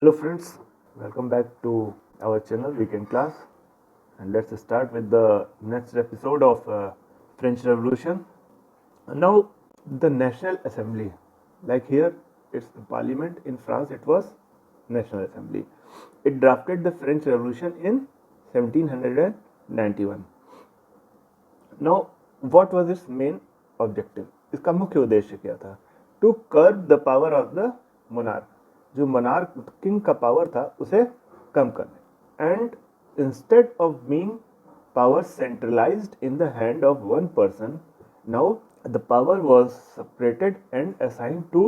Hello friends, welcome back to our channel Weekend Class, and let's start with the next episode of French Revolution. Now the National Assembly, like here it's the Parliament, in France it was National Assembly. It drafted the French Revolution in 1791. Now what was its main objective? इसका मुख्य उद्देश्य क्या था? To curb the power of the monarch. जो monarch king का power था उसे कम करने. And instead of being power centralized in the hand of one person, now the power was separated and assigned to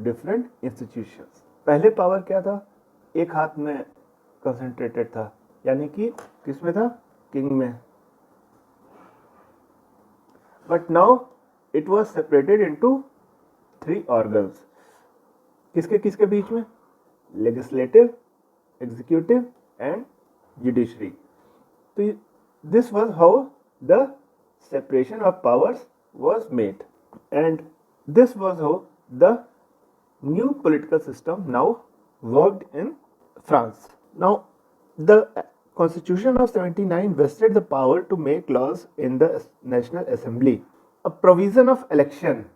different institutions. पहले power क्या था? एक हाथ में कंसंट्रेटेड था, यानी कि किसमें था? किंग में. But now it was separated into three organs. किसके किसके बीच में? Legislative, executive and judiciary. तो this was how the separation of powers was made, and this was how the new political system now worked in France. Now the Constitution of 79 vested the power to make laws in the National Assembly. A provision of election.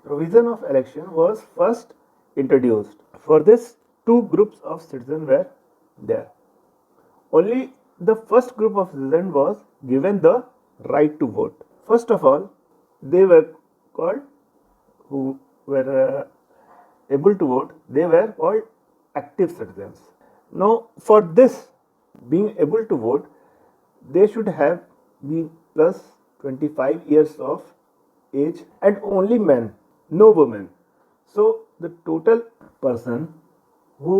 Provision of election was first introduced. For this, two groups of citizens were there. Only the first group of citizens was given the right to vote. First of all, they were called, who were able to vote, they were called active citizens. Now, for this, being able to vote, they should have been plus 25 years of age, and only men, no women. So the total person who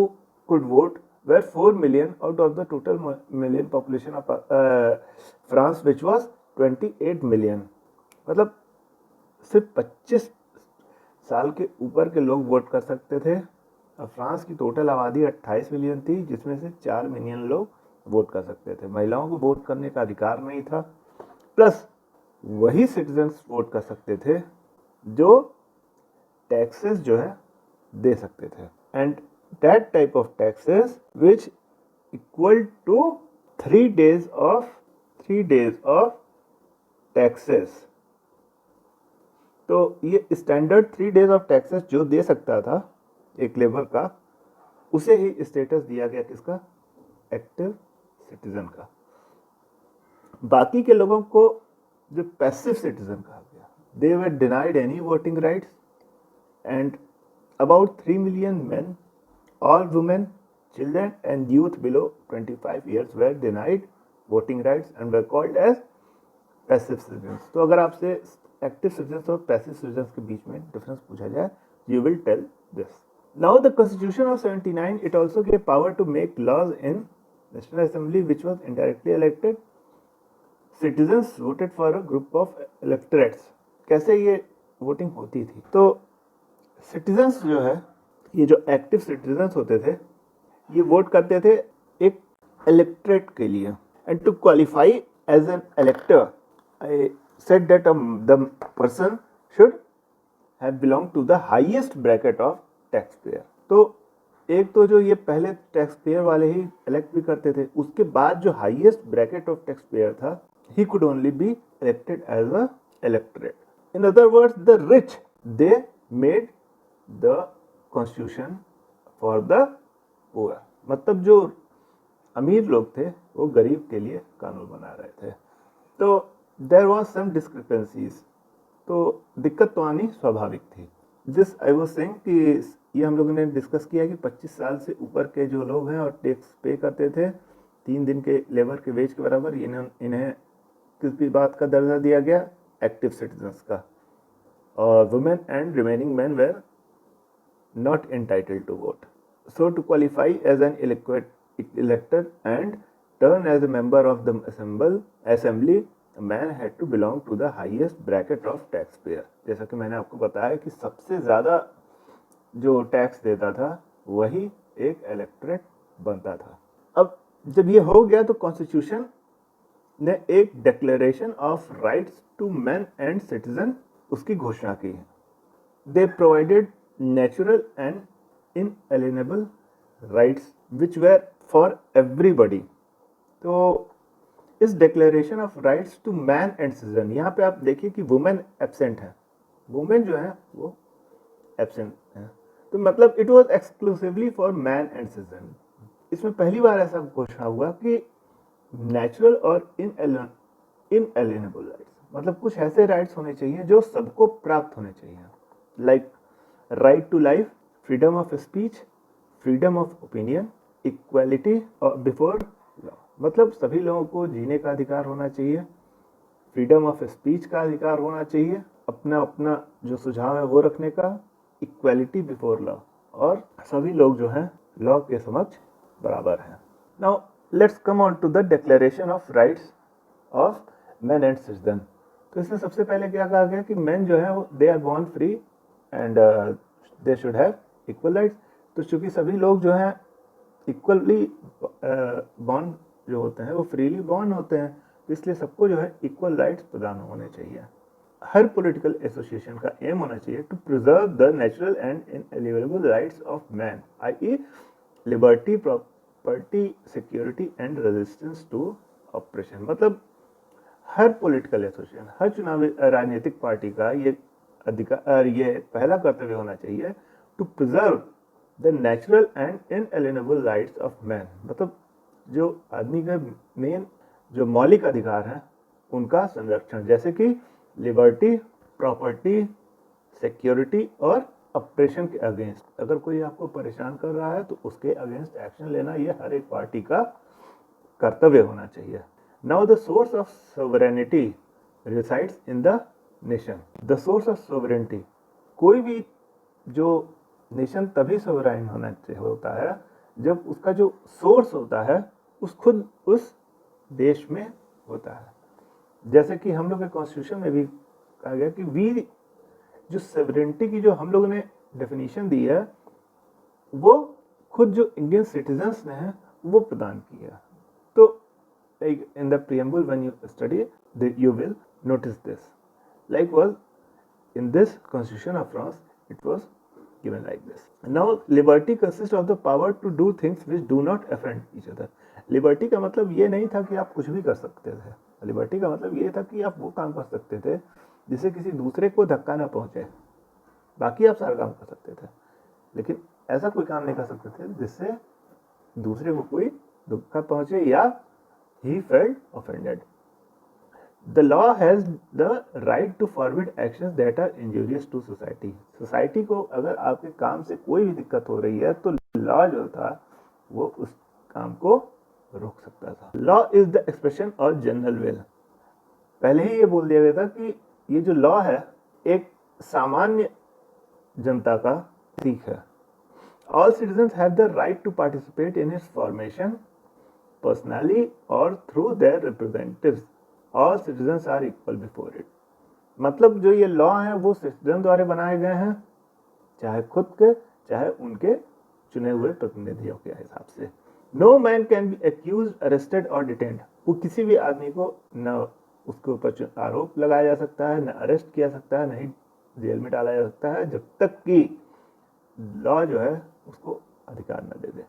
could vote were 4 million out of the total million population of France, which was 28 million. मतलब सिर्फ 25 साल के ऊपर के लोग vote कर सकते थे. फ्रांस की टोटल आबादी 28 मिलियन थी, जिसमें से 4 मिलियन लोग वोट कर सकते थे. महिलाओं को वोट करने का अधिकार नहीं था. प्लस वही सिटीजन्स वोट कर सकते थे जो टैक्सेस जो है दे सकते थे, and that type of taxes which equal to 3 days of taxes. तो ये स्टैंडर्ड 3 days ऑफ टैक्सेस जो दे सकता था एक लेबर का, उसे ही स्टेटस दिया गया किसका? एक्टिव सिटीजन का. बाकी के लोगों को जो पैसिव सिटीजन कहा गया, they were denied any voting rights, and about 3 million men, all women, children and youth below 25 years were denied voting rights and were called as passive citizens. तो अगर आपसे एक्टिव सिटीजन्स और passive citizens के बीच में difference पूछा जाए, you will tell this. Now the Constitution of 79, it also gave power to make laws in National Assembly, which was indirectly elected. Citizens voted for a group of electorates. कैसे ये voting होती थी? तो citizens जो है, ये जो active citizens होते थे, ये वोट करते थे एक इलेक्टरेट के लिए. And to qualify as an elector, I said that the person should have belong to the highest bracket of tax payer. तो एक तो जो ये पहले टैक्स पेयर वाले ही इलेक्ट भी करते थे, उसके बाद जो highest bracket of tax payer था, he could only be elected as a electorate. In other words, the rich they made the constitution for the poor. मतलब जो अमीर लोग थे वो गरीब के लिए कानून बना रहे थे. तो देयर वाज सम डिस्क्रिपेंसीज. तो दिक्कत तो आनी स्वाभाविक थी. दिस आई वाज सेइंग कि ये हम लोगों ने डिस्कस किया कि 25 साल से ऊपर के जो लोग हैं और टैक्स पे करते थे 3 दिन के लेबर के वेज के बराबर, इन्हें किस भी बात का दर्जा दिया गया? एक्टिव सिटीजन्स का. और women and remaining man were not entitled to vote. So to qualify as an elected and turn as a member of the assembly, man had to belong to the highest bracket of tax payer. जैसा कि मैंने आपको बताया कि सबसे ज़्यादा जो tax देता था वही एक इलेक्टरेट बनता था. अब जब ये हो गया तो कॉन्स्टिट्यूशन ने एक declaration of rights to man and citizen उसकी घोषणा की है. They provided natural and inalienable rights which were for everybody. तो इस declaration of rights to man and citizen, यहाँ पे आप देखिए कि वुमेन एब्सेंट है, वुमेन जो है वो एब्सेंट है, तो मतलब it was exclusively for man and citizen. इसमें पहली बार ऐसा घोषणा हुआ कि नेचुरल और इनएलिएनेबल राइट्स, मतलब कुछ ऐसे राइट्स होने चाहिए जो सबको प्राप्त होने चाहिए, like right to life, freedom of speech, freedom of opinion, equality before law, मतलब सभी लोगों को जीने का अधिकार होना चाहिए, फ्रीडम ऑफ स्पीच का अधिकार होना चाहिए, अपना अपना जो सुझाव है वो रखने का, इक्वालिटी बिफोर लॉ, और सभी लोग जो हैं लॉ के समक्ष बराबर हैं। Now let's come on to the declaration of rights of man and citizen. तो इसमें सबसे पहले क्या कहा गया कि मैन जो है वो they are born free and they should have equal rights. तो चूंकि सभी लोग जो हैं इक्वली बॉर्न जो होते हैं वो फ्रीली बॉर्न होते हैं, तो इसलिए सबको जो है इक्वल राइट्स प्रदान होने चाहिए। हर पॉलिटिकल एसोसिएशन का एम होना चाहिए to preserve the natural and inalienable rights of man, ie liberty, property, security and resistance to oppression. मतलब हर पॉलिटिकल एसोसिएशन, हर चुनावी राजनीतिक पार्टी का ये अधिकार, ये पहला कर्तव्य होना चाहिए to preserve the natural and inalienable rights of man, मतलब जो आदमी का मेन जो मौलिक अधिकार हैं उनका संरक्षण, जैसे कि लिबर्टी, प्रॉपर्टी, सिक्योरिटी और ऑपरेशन के अगेंस्ट। अगर कोई आपको परेशान कर रहा है तो उसके अगेंस्ट एक्शन लेना ये हर एक पार्टी का कर्तव्य होना चाहिए। Now the source of sovereignty resides in the nation. The source of sovereignty, कोई भी जो नेशन तभी सोवरेन होना चाहिए होता है जब उसका जो सोर्स होता है उस खुद उस देश में होता है। जैसे कि हम लोग के कॉन्स्टिट्यूशन में भी कहा गया कि वी जो सोवरेनिटी की जो हम लोगों ने डेफिनेशन दी है वो खुद जो इंडियन सिटीजन्स ने है वो प्रदान की है। तो like in the preamble when you study you will notice this, like was in this constitution of France it was given like this. Now liberty consists of the power to do things which do not offend each other. Liberty का मतलब ये नहीं था कि आप कुछ भी कर सकते थे, लिबर्टी का मतलब ये था कि आप वो काम कर सकते थे जिससे किसी दूसरे को धक्का ना पहुंचे, बाकी आप सारा काम कर सकते थे, लेकिन ऐसा कोई काम नहीं कर सकते थे जिससे दूसरे को कोई धक्का पहुंचे या he felt offended. The law has the right to forbid actions that are injurious to society. Society को अगर आपके काम से कोई भी दिक्कत हो रही है तो लॉ जो था वो उस काम को रोक सकता था। Law is the expression of general will. पहले ही ये बोल दिया गया था कि ये जो लॉ है एक सामान्य जनता का प्रतीक है। All citizens have the right to participate in its formation personally or through their representatives. All citizens are equal before it. मतलब जो ये लॉ है वो सिटीजन द्वारा बनाए गए हैं, चाहे खुद के चाहे उनके चुने हुए प्रतिनिधियों के हिसाब से। No man can be accuse, arrested और डिटेन्ड। वो किसी भी आदमी को न उसके ऊपर आरोप लगाया जा सकता है, न अरेस्ट किया सकता है, न ही जेल में डाला जा सकता है जब तक कि लॉ जो है उसको अधिकार न दे दे।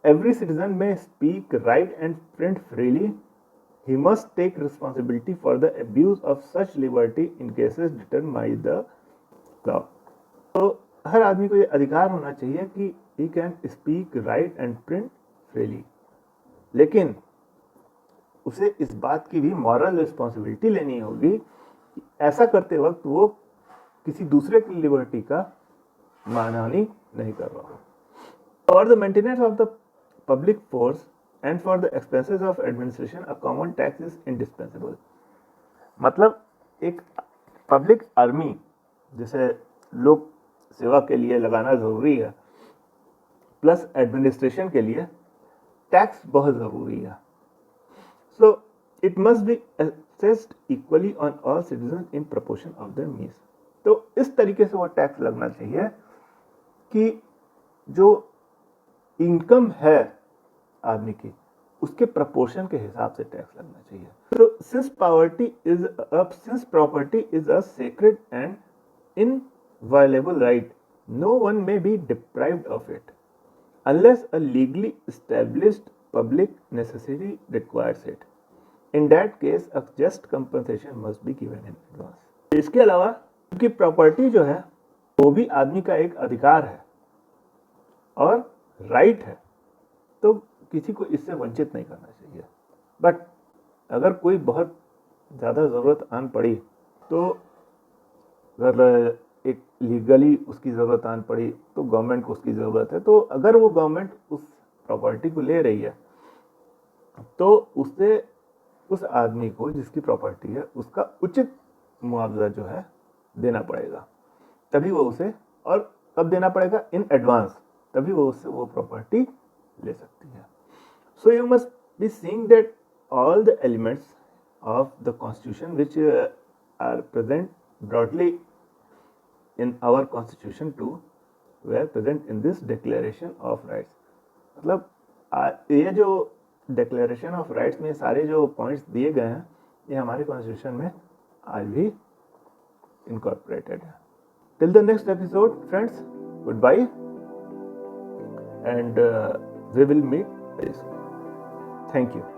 एवरी सिटीजन में speak, right and print freely. He must take responsibility for the abuse of such liberty in cases determined by the law. तो हर आदमी को ये अधिकार होना चाहिए कि he can speak, write and print freely. लेकिन उसे इस बात की भी मॉरल रिस्पॉन्सिबिलिटी लेनी होगी कि ऐसा करते वक्त वो किसी दूसरे की लिबर्टी का मानहानि नहीं कर रहा हो। For the maintenance of the public force and for the expenses of administration a common tax is indispensable. मतलब एक पब्लिक आर्मी जैसे लोक सेवा के लिए लगाना जरूरी है, प्लस एडमिनिस्ट्रेशन के लिए टैक्स बहुत जरूरी है। So it must be assessed equally on all citizen in proportion of their means. तो इस तरीके से वो टैक्स लगना चाहिए कि जो इनकम है आदमी की उसके प्रपोर्शन के हिसाब से टैक्स लगना चाहिए। तो since property is a sacred and inviolable right, no one may be deprived of it unless a legally established public necessity requires it. In that case, a just compensation must be given in advance. इसके अलावा क्योंकि property जो है वो भी आदमी का एक अधिकार है और राइट है, तो किसी को इससे वंचित नहीं करना चाहिए। बट अगर कोई बहुत ज़्यादा ज़रूरत आन पड़ी, तो अगर एक लीगली उसकी ज़रूरत आन पड़ी तो गवर्नमेंट को उसकी ज़रूरत है, तो अगर वो गवर्नमेंट उस प्रॉपर्टी को ले रही है तो उससे उस आदमी को जिसकी प्रॉपर्टी है उसका उचित मुआवजा जो है देना पड़ेगा, तभी वो उसे, और कब देना पड़ेगा, इन एडवांस, तभी वो उससे वो प्रॉपर्टी ले सकती है। So you must be seeing that all the elements of the constitution which are present broadly in our constitution too were present in this declaration of rights. मतलब ये जो डिक्लेरेशन ऑफ राइट्स में सारे जो points दिए गए हैं ये हमारे कॉन्स्टिट्यूशन में आज भी इनकॉर्पोरेटेड है। Till the next episode friends, good bye and we will meet very soon. Thank you.